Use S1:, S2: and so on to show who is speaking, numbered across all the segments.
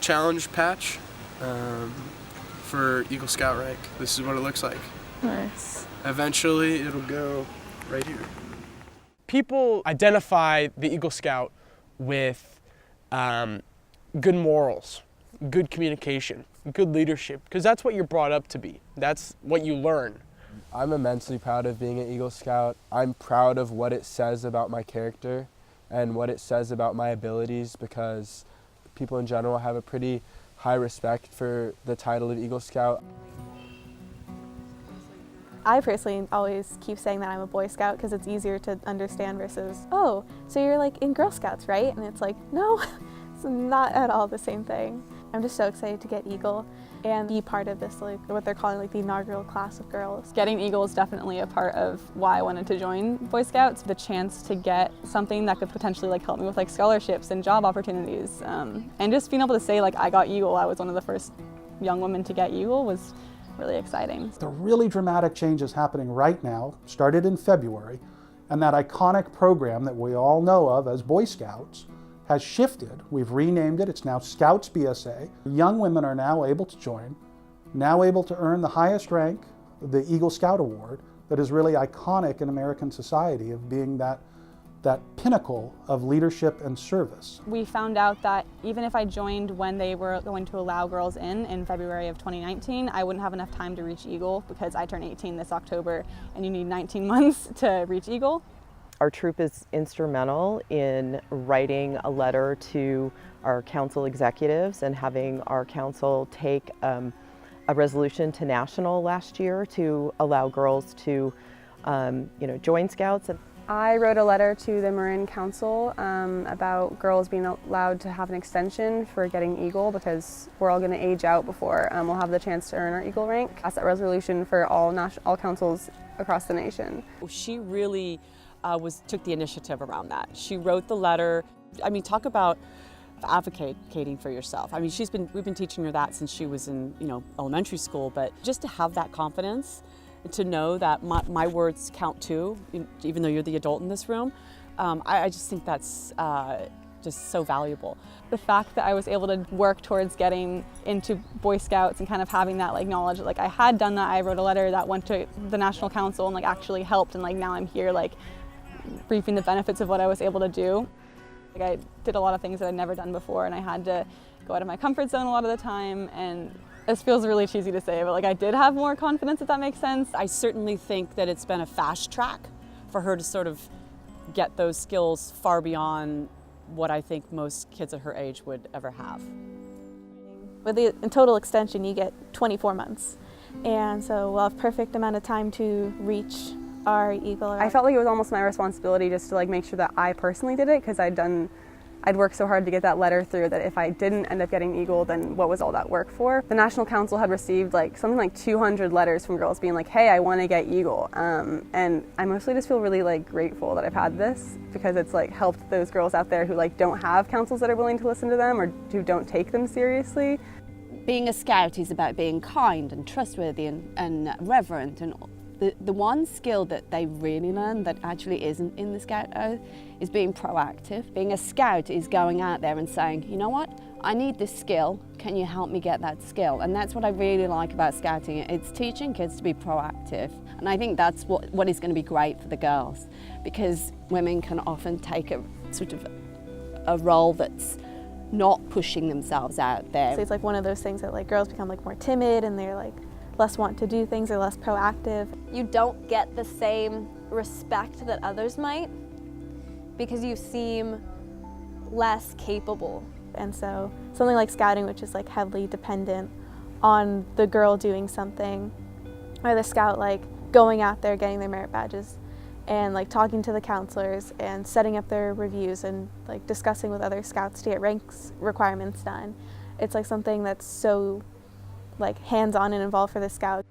S1: Challenge patch for Eagle Scout rank. This is what it looks like.
S2: Nice.
S1: Eventually it'll go right here. People identify the Eagle Scout with good morals, good communication, good leadership, because that's what you're brought up to be. That's what you learn. I'm immensely proud of being an Eagle Scout. I'm proud of what it says about my character and what it says about my abilities, because people in general have a pretty high respect for the title of Eagle Scout.
S2: I personally always keep saying that I'm a Boy Scout because it's easier to understand versus, oh, so you're like in Girl Scouts, right? And it's like, no, it's not at all the same thing. I'm just so excited to get Eagle and be part of this, like what they're calling like the inaugural class of girls.
S3: Getting Eagle is definitely a part of why I wanted to join Boy Scouts. The chance to get something that could potentially like help me with like scholarships and job opportunities, and just being able to say like I got Eagle, I was one of the first young women to get Eagle, was really exciting.
S4: The really dramatic changes happening right now started in February, and that iconic program that we all know of as Boy Scouts has shifted. We've renamed it. It's now Scouts BSA. Young women are now able to join, now able to earn the highest rank, the Eagle Scout Award, that is really iconic in American society of being that pinnacle of leadership and service.
S3: We found out that even if I joined when they were going to allow girls in February of 2019, I wouldn't have enough time to reach Eagle because I turn 18 this October and you need 19 months to reach Eagle.
S5: Our troop is instrumental in writing a letter to our council executives and having our council take a resolution to national last year to allow girls to join Scouts.
S6: I wrote a letter to the Marin Council about girls being allowed to have an extension for getting Eagle, because we're all going to age out before we'll have the chance to earn our Eagle rank. That's that resolution for all councils across the nation.
S7: She really took the initiative around that. She wrote the letter. I mean, talk about advocating for yourself. I mean, we've been teaching her that since she was in elementary school, but just to have that confidence, to know that my words count too, even though you're the adult in this room, I just think that's just so valuable.
S3: The fact that I was able to work towards getting into Boy Scouts and kind of having that like knowledge, like I had done that. I wrote a letter that went to the National Council and like actually helped, and like now I'm here like reaping the benefits of what I was able to do. Like I did a lot of things that I'd never done before, and I had to go out of my comfort zone a lot of the time, and this feels really cheesy to say, but like I did have more confidence, if that makes sense.
S7: I certainly think that it's been a fast track for her to sort of get those skills far beyond what I think most kids at her age would ever have.
S2: With the total extension, you get 24 months. And so we'll have perfect amount of time to reach our Eagle.
S6: I felt like it was almost my responsibility just to like make sure that I personally did it, because I'd worked so hard to get that letter through that if I didn't end up getting Eagle, then what was all that work for? The National Council had received like something like 200 letters from girls being like, hey, I want to get Eagle. And I mostly just feel really like grateful that I've had this, because it's like helped those girls out there who like don't have councils that are willing to listen to them or who don't take them seriously.
S8: Being a Scout is about being kind and trustworthy and reverent, and the one skill that they really learn that actually isn't in the Scout Oath is being proactive. Being a Scout is going out there and saying, you know what, I need this skill, can you help me get that skill? And that's what I really like about Scouting. It's teaching kids to be proactive. And I think that's what is going to be great for the girls, because women can often take a sort of a role that's not pushing themselves out there.
S2: So it's like one of those things that like girls become like more timid and they're like less want to do things or less proactive.
S9: You don't get the same respect that others might because you seem less capable.
S2: And so something like Scouting, which is like heavily dependent on the girl doing something, or the Scout like going out there getting their merit badges and like talking to the counselors and setting up their reviews and like discussing with other Scouts to get ranks requirements done. It's like something that's so like hands-on and involved for the Scout.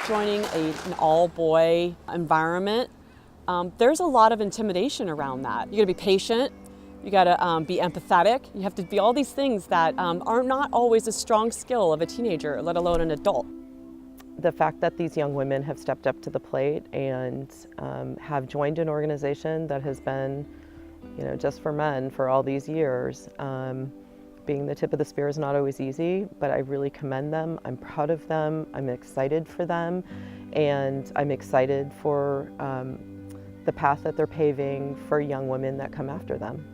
S7: Joining an all-boy environment there's a lot of intimidation around that. You gotta be patient, you gotta be empathetic, you have to be all these things that are not always a strong skill of a teenager, let alone an adult.
S5: The fact that these young women have stepped up to the plate and have joined an organization that has been, just for men for all these years, being the tip of the spear is not always easy, but I really commend them. I'm proud of them. I'm excited for them, and I'm excited for the path that they're paving for young women that come after them.